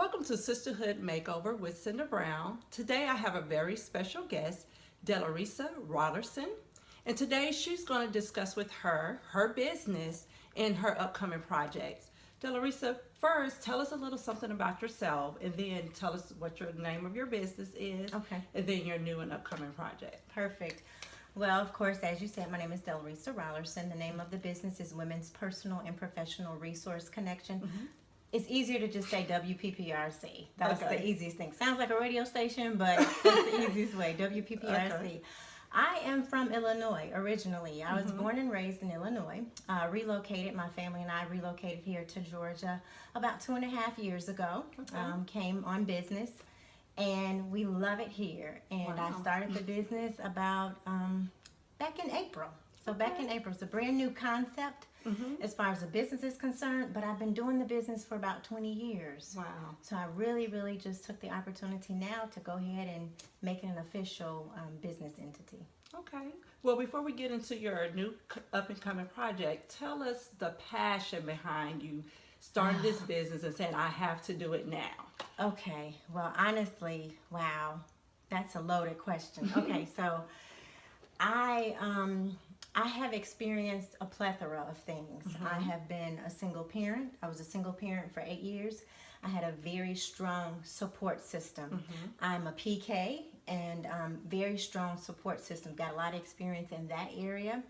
welcome to Sisterhood Makeover with Cinda Brown. Today I have a very special guest, Delresa Rollerson, and today she's going to discuss with her business and her upcoming projects. Delresa, first tell us a little something about yourself, and then tell us what your name of your business is, Okay. and then your new and upcoming project. Perfect. Well, of course, as you said, my name is Delresa Rollerson. The name of the business is Women's Personal and Professional Resource Connection. Mm-hmm. It's easier to just say WPPRC. That's Okay. the easiest thing. Sounds like a radio station, but that's the easiest way, WPPRC. Okay. I am from Illinois originally. I was Mm-hmm. born and raised in Illinois. Relocated, my family and I relocated here to Georgia about 2.5 years ago. Okay. Came on business, and we love it here. And Wow. I started the business about back in April. So back in April, it's a brand new concept Mm-hmm. as far as the business is concerned, but I've been doing the business for about 20 years. Wow. So I really just took the opportunity now to go ahead and make it an official business entity. Okay. Well, before we get into your new up-and-coming project, tell us the passion behind you starting this business and saying, I have to do it now. Okay, well, honestly, wow, that's a loaded question. Okay, so I have experienced a plethora of things. I have been a single parent. I was a single parent for 8 years. I had a very strong support system. I'm a PK and very strong support system. Got a lot of experience in that area.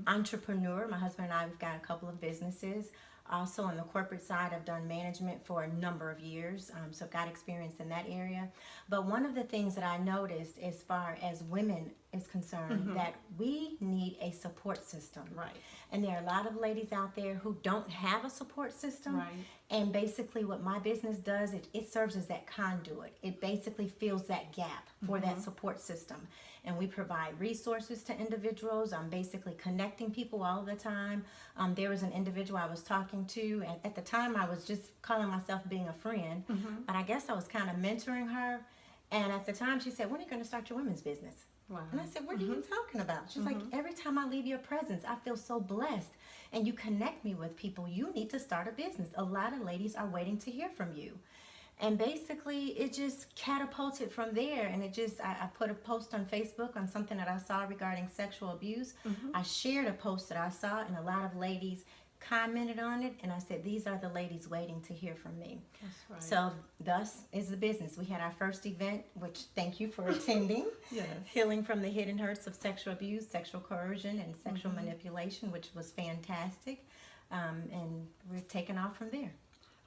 Entrepreneur. My husband and I have got a couple of businesses. Also on the corporate side, I've done management for a number of years, so got experience in that area. But one of the things that I noticed as far as women is concerned, that we need a support system. Right. And there are a lot of ladies out there who don't have a support system. Right. And basically what my business does, it serves as that conduit. It basically fills that gap for that support system. And we provide resources to individuals. I'm basically connecting people all the time. There was an individual I was talking to, and at the time I was just calling myself being a friend, but I guess I was kind of mentoring her. And at the time she said, when are you going to start your women's business? Wow. And I said, what are you talking about? She's like, every time I leave your presence, I feel so blessed. And you connect me with people. You need to start a business. A lot of ladies are waiting to hear from you. And basically, it just catapulted from there. And it just, I put a post on Facebook on something that I saw regarding sexual abuse. I shared a post that I saw, and a lot of ladies commented on it. And I said, these are the ladies waiting to hear from me. That's right. So thus is the business. We had our first event, which thank you for attending. Yes. Healing from the hidden hurts of sexual abuse, sexual coercion, and sexual manipulation, which was fantastic. And we're taking off from there.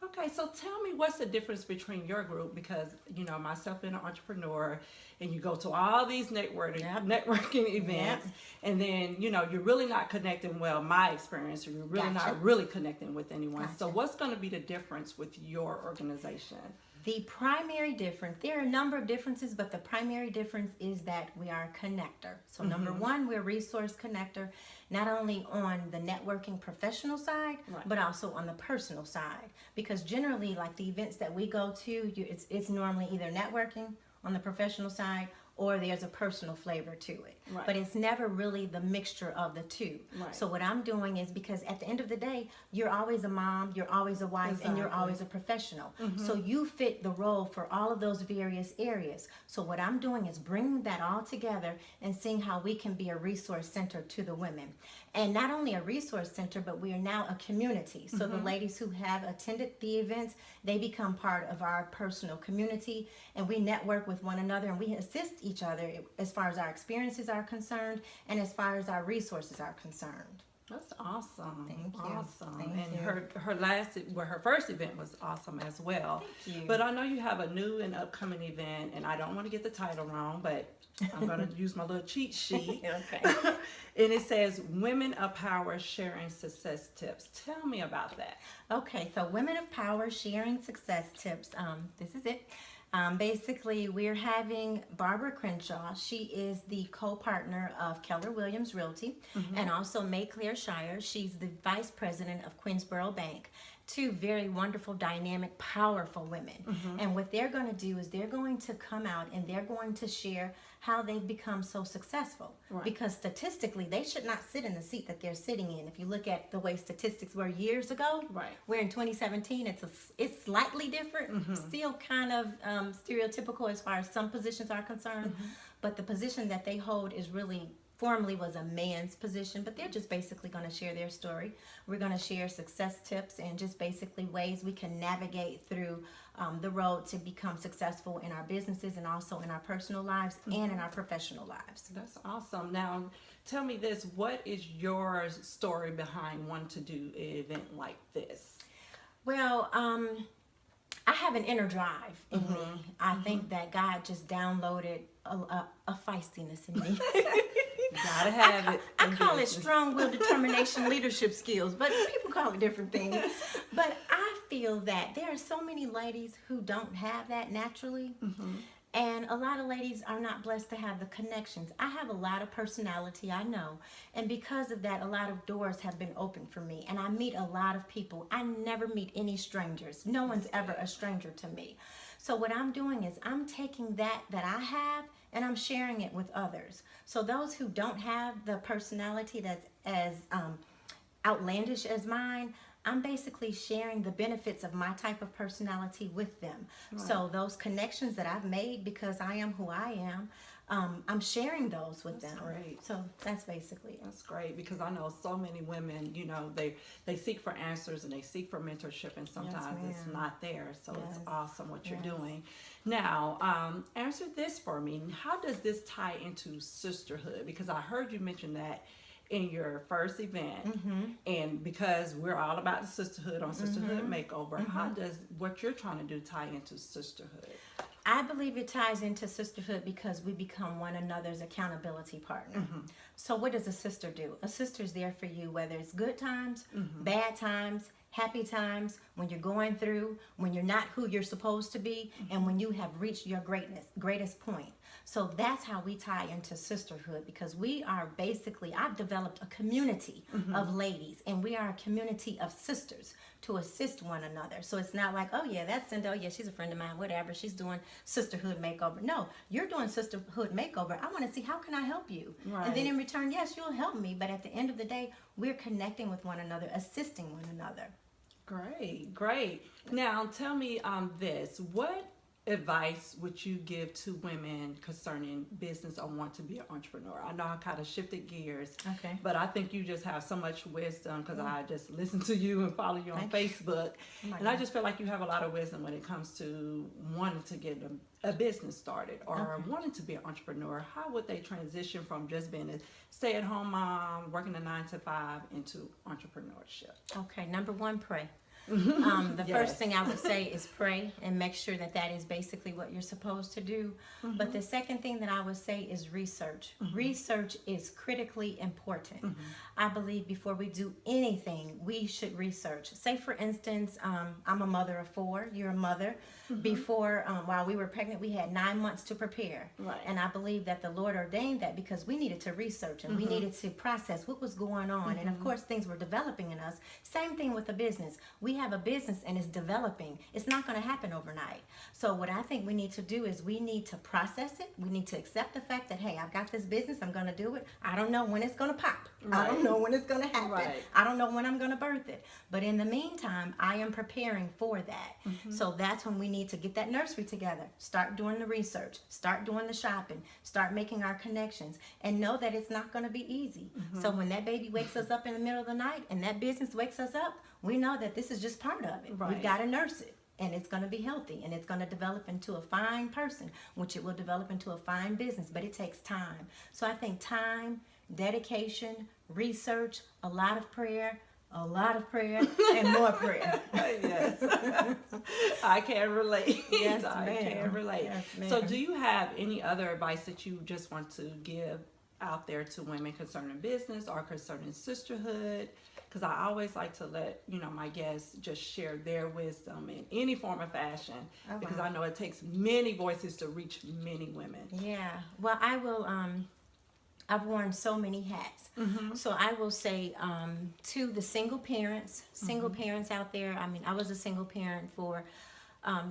Okay, so tell me what's the difference between your group, because, you know, myself being an entrepreneur, and you go to all these networking events, and then, you know, you're really not connecting, well, my experience, or you're really not really connecting with anyone. So what's going to be the difference with your organization? The primary difference, there are a number of differences, but the primary difference is that we are a connector. So number one, we're a resource connector, not only on the networking professional side, but also on the personal side. Because generally, like the events that we go to, it's normally either networking on the professional side, or there's a personal flavor to it. Right. But it's never really the mixture of the two. Right. So what I'm doing is, because at the end of the day, you're always a mom, you're always a wife, and you're always a professional. So you fit the role for all of those various areas. So what I'm doing is bringing that all together and seeing how we can be a resource center to the women. And not only a resource center, but we are now a community. So the ladies who have attended the events, they become part of our personal community, and we network with one another, and we assist each other as far as our experiences are concerned and as far as our resources are concerned. That's awesome. Thank you. Awesome. Thank And you. her first event was awesome as well. Thank you. But I know you have a new and upcoming event, and I don't want to get the title wrong, but I'm going to use my little cheat sheet. Okay. And it says Women of Power Sharing Success Tips. Tell me about that. Okay, so Women of Power Sharing Success Tips. This is it. Basically, we're having Barbara Crenshaw. She is the co-partner of Keller Williams Realty, and also May Claire Shire. She's the vice president of Queensboro Bank. Two very wonderful, dynamic, powerful women. And what they're going to do is they're going to come out and they're going to share how they've become so successful. Right. Because statistically, they should not sit in the seat that they're sitting in. If you look at the way statistics were years ago, Right. we're in 2017. It's slightly different, still kind of stereotypical as far as some positions are concerned. But the position that they hold is really formerly was a man's position, but they're just basically going to share their story. We're going to share success tips and just basically ways we can navigate through the road to become successful in our businesses and also in our personal lives and in our professional lives. That's awesome. Now, tell me this: what is your story behind wanting to do an event like this? Well, I have an inner drive in me. I think that God just downloaded a feistiness in me. Gotta have it. I call it strong will, determination, leadership skills, but people call it different things. But I feel that there are so many ladies who don't have that naturally. And a lot of ladies are not blessed to have the connections. I have a lot of personality, I know. And because of that, a lot of doors have been opened for me. And I meet a lot of people. I never meet any strangers. No one's ever a stranger to me. So what I'm doing is I'm taking that I have and I'm sharing it with others. So those who don't have the personality that's as outlandish as mine, I'm basically sharing the benefits of my type of personality with them. Right. So those connections that I've made because I am who I am, I'm sharing those with them. Great. So that's basically it. That's great, because I know so many women, you know, they seek for answers and they seek for mentorship, and sometimes it's not there. So it's awesome what you're doing. Now, answer this for me. How does this tie into sisterhood? Because I heard you mention that in your first event, and because we're all about the sisterhood on Sisterhood Makeover, how does what you're trying to do tie into sisterhood? I believe it ties into sisterhood because we become one another's accountability partner. So what does a sister do? A sister's there for you, whether it's good times, bad times, happy times, when you're going through, when you're not who you're supposed to be, and when you have reached your greatest point. So that's how we tie into sisterhood, because we are basically, I've developed a community of ladies, and we are a community of sisters to assist one another. So it's not like, oh yeah, that's Cindy, oh yeah, she's a friend of mine, whatever, she's doing Sisterhood Makeover. No, you're doing Sisterhood Makeover. I want to see, how can I help you? Right. And then in return, yes, you'll help me, but at the end of the day, we're connecting with one another, assisting one another. Great, great. Now tell me this: what advice would you give to women concerning business or want to be an entrepreneur? I know I kind of shifted gears, Okay. but I think you just have so much wisdom, because I just listen to you and follow you on Facebook, and I just feel like you have a lot of wisdom when it comes to wanting to get a business started or wanting to be an entrepreneur. How would they transition from just being a stay-at-home mom, working a 9-to-5, into entrepreneurship? Okay, number one, pray. The Yes. first thing I would say is pray and make sure that that is basically what you're supposed to do. But the second thing that I would say is research. Research is critically important. I believe before we do anything, we should research. Say, for instance, I'm a mother of 4. You're a mother. Before, while we were pregnant, we had 9 months to prepare. Right. And I believe that the Lord ordained that because we needed to research and we needed to process what was going on. And of course, things were developing in us. Same thing with the business. We have a business and it's developing. It's not going to happen overnight. So what I think we need to do is we need to process it. We need to accept the fact that, hey, I've got this business. I'm going to do it. I don't know when it's going to pop. Right. I don't know when it's going to happen. Right. I don't know when I'm going to birth it. But in the meantime, I am preparing for that. So that's when we need to get that nursery together. Start doing the research. Start doing the shopping. Start making our connections. And know that it's not going to be easy. So when that baby wakes us up in the middle of the night and that business wakes us up, we know that this is just part of it. Right. We've got to nurse it. And it's going to be healthy. And it's going to develop into a fine person, which it will develop into a fine business. But it takes time. So I think time, dedication, research, a lot of prayer, and more prayer. Yes. I can relate. Yes, I ma'am. can relate. Yes, ma'am. So do you have any other advice that you just want to give out there to women concerning business or concerning sisterhood? Because I always like to let, my guests just share their wisdom in any form of fashion, because I know it takes many voices to reach many women. Yeah. Well, I will, I've worn so many hats. So I will say to the single parents out there, I mean, I was a single parent for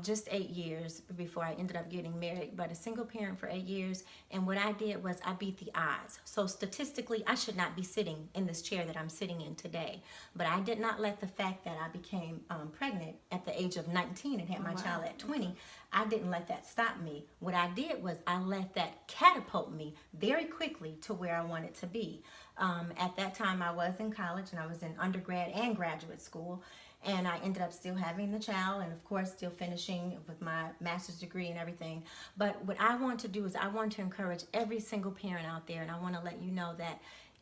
just 8 years before I ended up getting married, but a single parent for 8 years. And what I did was I beat the odds. So statistically, I should not be sitting in this chair that I'm sitting in today. But I did not let the fact that I became pregnant at the age of 19 and had my child at 20, I didn't let that stop me. What I did was I let that catapult me very quickly to where I wanted to be. At that time, I was in college and I was in undergrad and graduate school. And I ended up still having the child and, of course, still finishing with my master's degree and everything. But what I want to do is I want to encourage every single parent out there, and I want to let you know that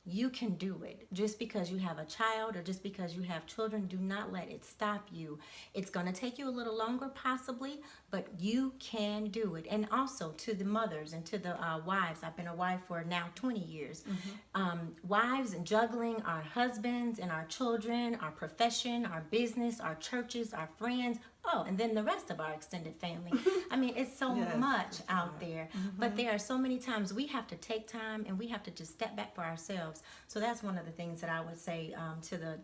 you can do it. Just because you have a child or just because you have children, do not let it stop you. It's going to take you a little longer possibly, but you can do it. And also to the mothers and to the wives, I've been a wife for now 20 years. Wives and juggling our husbands and our children, our profession, our business, our churches, our friends, and then the rest of our extended family. I mean, it's so much out there. But there are so many times we have to take time and we have to just step back for ourselves. So that's one of the things that I would say to the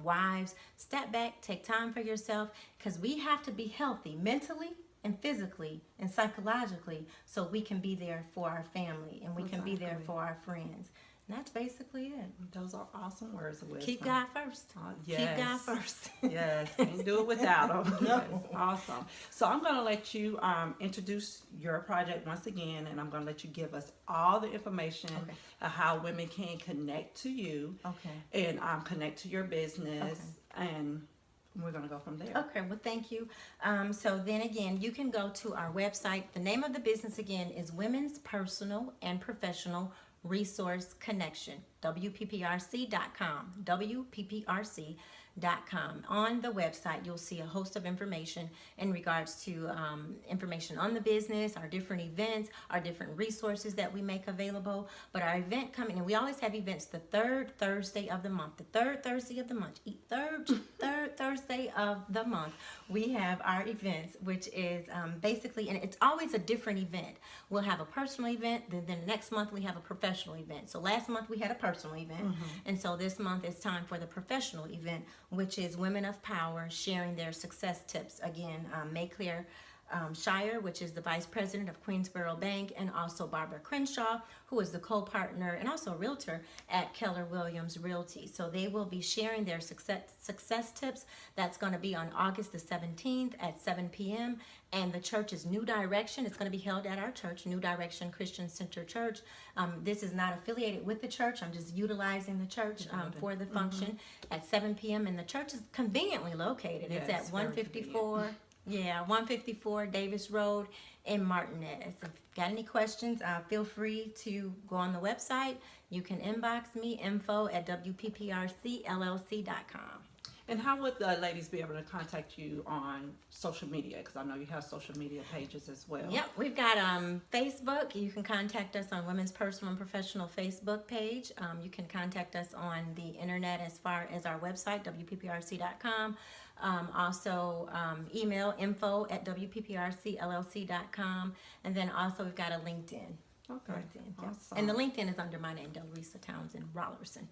wives. Step back, take time for yourself, because we have to be healthy mentally and physically and psychologically so we can be there for our family and we can be there for our friends. And that's basically it. Those are awesome words of wisdom. Keep God first. Yes. Keep God first. Yes, can't do it without them. No. Yes, awesome. So I'm going to let you introduce your project once again, and I'm going to let you give us all the information of how women can connect to you and connect to your business, and we're going to go from there. Okay, well, thank you. So then again, you can go to our website. The name of the business again is Women's Personal and Professional Resource Connection, WPPRC.com, WPPRC.com. On the website, you'll see a host of information in regards to information on the business, our different events, our different resources that we make available. But our event coming, and we always have events the third Thursday of the month. The third Thursday of the month, third Thursday of the month, we have our events, which is basically, and it's always a different event. We'll have a personal event, then next month we have a professional event. So last month we had a personal event, and so this month it's time for the professional event, which is Women of Power sharing their success tips. Again, Mayclear Shire, which is the Vice President of Queensboro Bank, and also Barbara Crenshaw, who is the co-partner and also a realtor at Keller Williams Realty. So they will be sharing their success tips. That's going to be on August the 17th at 7 p.m. And the church is New Direction. It's going to be held at our church, New Direction Christian Center Church. This is not affiliated with the church. I'm just utilizing the church for the function at 7 p.m. And the church is conveniently located. It's at 154. Yeah, 154 Davis Road in Martinez. If you've got any questions, feel free to go on the website. You can inbox me, info@WPPRCLLC.com. And how would the ladies be able to contact you on social media? Because I know you have social media pages as well. Yep, we've got Facebook. You can contact us on Women's Personal and Professional Facebook page. You can contact us on the internet as far as our website, WPPRC.com. Also email info@WPPRCLLC.com. And then also we've got a LinkedIn. Okay, awesome. And the LinkedIn is under my name, Delresa Townsend Rollerson.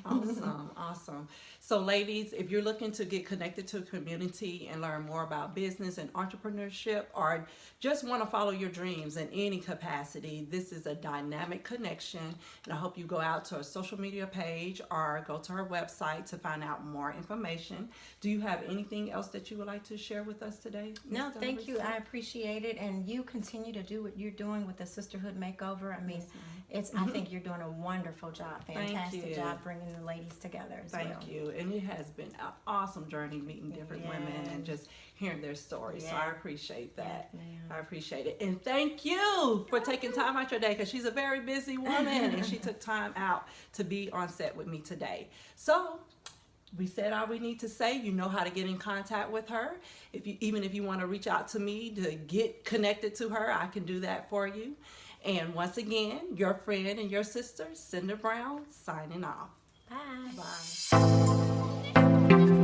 Awesome. So ladies, if you're looking to get connected to a community and learn more about business and entrepreneurship, or just want to follow your dreams in any capacity, this is a dynamic connection. And I hope you go out to our social media page or go to our website to find out more information. Do you have anything else that you would like to share with us today? No, thank you. I appreciate it. And you continue to do what you're doing with the Sisterhood Makeover. I mean, I think you're doing a wonderful job. Fantastic job bringing the ladies together as well. Thank you. And it has been an awesome journey meeting different women and just hearing their stories. So I appreciate that. Yes, I appreciate it. And thank you for taking time out your day, because she's a very busy woman and she took time out to be on set with me today. So we said all we need to say. You know how to get in contact with her. Even if you want to reach out to me to get connected to her, I can do that for you. And once again, your friend and your sister, Cinda Brown, signing off. Bye. Bye.